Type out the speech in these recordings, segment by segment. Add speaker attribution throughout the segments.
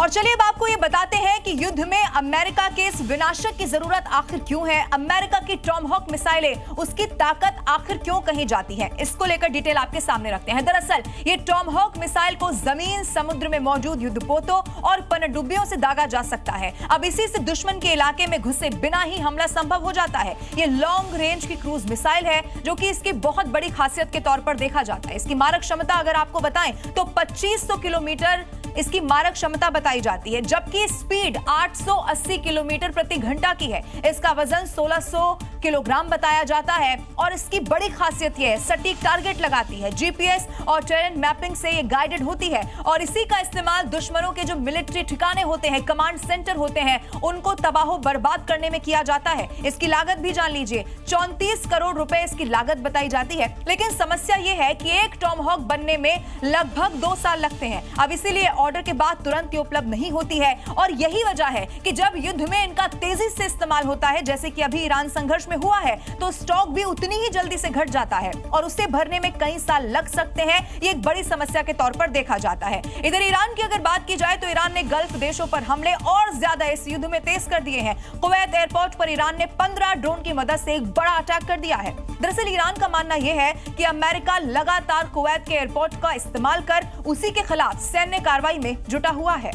Speaker 1: और चलिए अब आपको ये बताते हैं कि युद्ध में अमेरिका के इस विनाशक की जरूरत आखिर क्यों है। अमेरिका की टॉमहॉक मिसाइलें, उसकी ताकत आखिर क्यों कही जाती है, इसको लेकर डिटेल आपके सामने रखते हैं। दरअसल ये टॉमहॉक मिसाइल को जमीन, समुद्र में मौजूद युद्धपोतों और पनडुब्बियों से दागा जा सकता है। अब इसी से दुश्मन के इलाके में घुसे बिना ही हमला संभव हो जाता है। ये लॉन्ग रेंज की क्रूज मिसाइल है, जो कि इसकी बहुत बड़ी खासियत के तौर पर देखा जाता है। इसकी मारक क्षमता अगर आपको बताएं तो 2500 किलोमीटर इसकी मारक क्षमता बताई जाती है, जबकि स्पीड 880 किलोमीटर प्रति घंटा की है। इसका वजन 1600 किलोग्राम बताया जाता है और इसकी बड़ी खासियत यह है, सटीक टारगेट लगाती है। जीपीएस और टेरेन मैपिंग से ये गाइडेड होती है और इसी का इस्तेमाल दुश्मनों के जो मिलिट्री ठिकाने होते हैं, कमांड सेंटर होते हैं, उनको तबाह बर्बाद करने में किया जाता है। इसकी लागत भी जान लीजिए, 34 करोड़ रुपए इसकी लागत बताई जाती है। लेकिन समस्या यह है कि एक टॉमहॉक बनने में लगभग 2 साल लगते हैं। अब इसीलिए ऑर्डर के बाद तुरंत उपलब्ध नहीं होती है और यही वजह है कि जब युद्ध में इनका तेजी से इस्तेमाल होता है, जैसे कि अभी ईरान संघर्ष में हुआ है, तो स्टॉक भी उतनी ही जल्दी से घट जाता है और उसे भरने में कई साल लग सकते हैं। ये एक बड़ी समस्या के तौर पर देखा जाता है। इधर ईरान की अगर बात की जाए तो ईरान ने गल्फ देशों पर हमले और ज्यादा इस युद्ध में तेज कर दिए हैं। कुवैत एयरपोर्ट पर ईरान ने 15 ड्रोन की मदद से एक बड़ा अटैक कर दिया है। दरअसल ईरान का मानना यह है कि अमेरिका लगातार कुवैत के एयरपोर्ट का इस्तेमाल कर उसी के खिलाफ सैन्य कार्रवाई में जुटा हुआ है।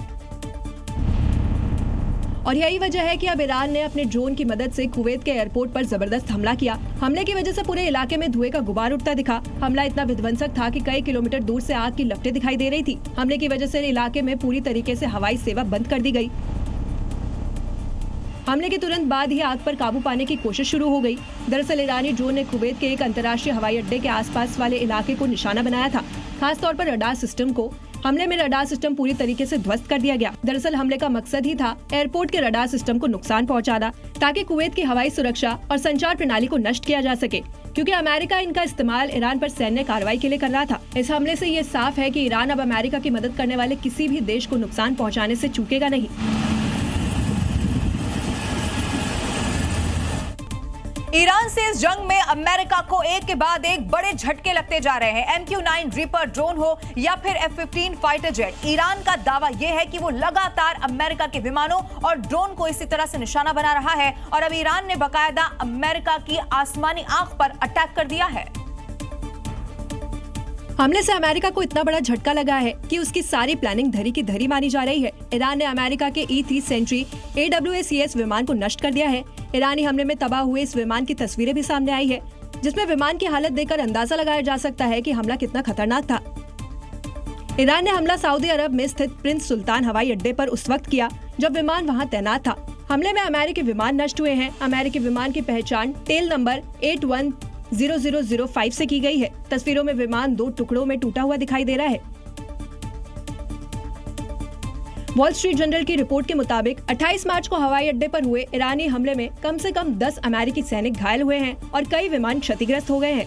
Speaker 2: और यही वजह है कि अब ईरान ने अपने ड्रोन की मदद से कुवैत के एयरपोर्ट पर जबरदस्त हमला किया। हमले की वजह से पूरे इलाके में धुएं का गुबार उठता दिखा। हमला इतना विध्वंसक था कि कई किलोमीटर दूर से आग की लपटें दिखाई दे रही थी। हमले की वजह से इलाके में पूरी तरीके से हवाई सेवा बंद कर दी गई। हमले के तुरंत बाद ही आग पर काबू पाने की कोशिश शुरू हो गई। दरअसल ईरानी ड्रोन ने कुवैत के एक अंतर्राष्ट्रीय हवाई अड्डे के आसपास वाले इलाके को निशाना बनाया था, खासतौर पर रडार सिस्टम को। हमले में रडार सिस्टम पूरी तरीके से ध्वस्त कर दिया गया। दरअसल हमले का मकसद ही था एयरपोर्ट के रडार सिस्टम को नुकसान पहुंचाना, ताकि कुवैत की हवाई सुरक्षा और संचार प्रणाली को नष्ट किया जा सके, क्योंकि अमेरिका इनका इस्तेमाल ईरान पर सैन्य कार्रवाई के लिए कर रहा था। इस हमले से ये साफ है कि ईरान अब अमेरिका की मदद करने वाले किसी भी देश को नुकसान पहुँचाने से चूकेगा नहीं।
Speaker 1: ईरान से इस जंग में अमेरिका को एक के बाद एक बड़े झटके लगते जा रहे हैं। MQ-9 रीपर ड्रोन हो या फिर F-15 फाइटर जेट, ईरान का दावा यह है कि वो लगातार अमेरिका के विमानों और ड्रोन को इसी तरह से निशाना बना रहा है और अब ईरान ने बाकायदा अमेरिका की आसमानी आंख पर अटैक कर दिया है।
Speaker 2: हमले से अमेरिका को इतना बड़ा झटका लगा है कि उसकी सारी प्लानिंग धरी की धरी मानी जा रही है। ईरान ने अमेरिका के E-30 सेंट्री AWACS विमान को नष्ट कर दिया है। ईरानी हमले में तबाह हुए इस विमान की तस्वीरें भी सामने आई है, जिसमें विमान की हालत देखकर अंदाजा लगाया जा सकता है कि हमला कितना खतरनाक था। ईरान ने हमला सऊदी अरब में स्थित प्रिंस सुल्तान हवाई अड्डे पर उस वक्त किया जब विमान वहां तैनात था। हमले में अमेरिकी विमान नष्ट हुए हैं। अमेरिकी विमान की पहचान टेल नंबर 810005 से की गई है। तस्वीरों में विमान 2 टुकड़ों में टूटा हुआ दिखाई दे रहा है। वॉल स्ट्रीट जर्नल की रिपोर्ट के मुताबिक 28 मार्च को हवाई अड्डे पर हुए ईरानी हमले में कम से कम 10 अमेरिकी सैनिक घायल हुए हैं और कई विमान क्षतिग्रस्त हो गए हैं।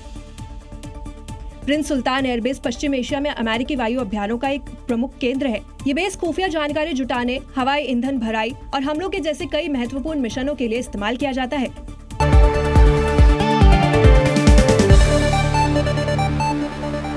Speaker 2: प्रिंस सुल्तान एयरबेस पश्चिम एशिया में अमेरिकी वायु अभियानों का एक प्रमुख केंद्र है। ये बेस खुफिया जानकारी जुटाने, हवाई ईंधन भराई और हमलों के जैसे कई महत्वपूर्ण मिशनों के लिए इस्तेमाल किया जाता है।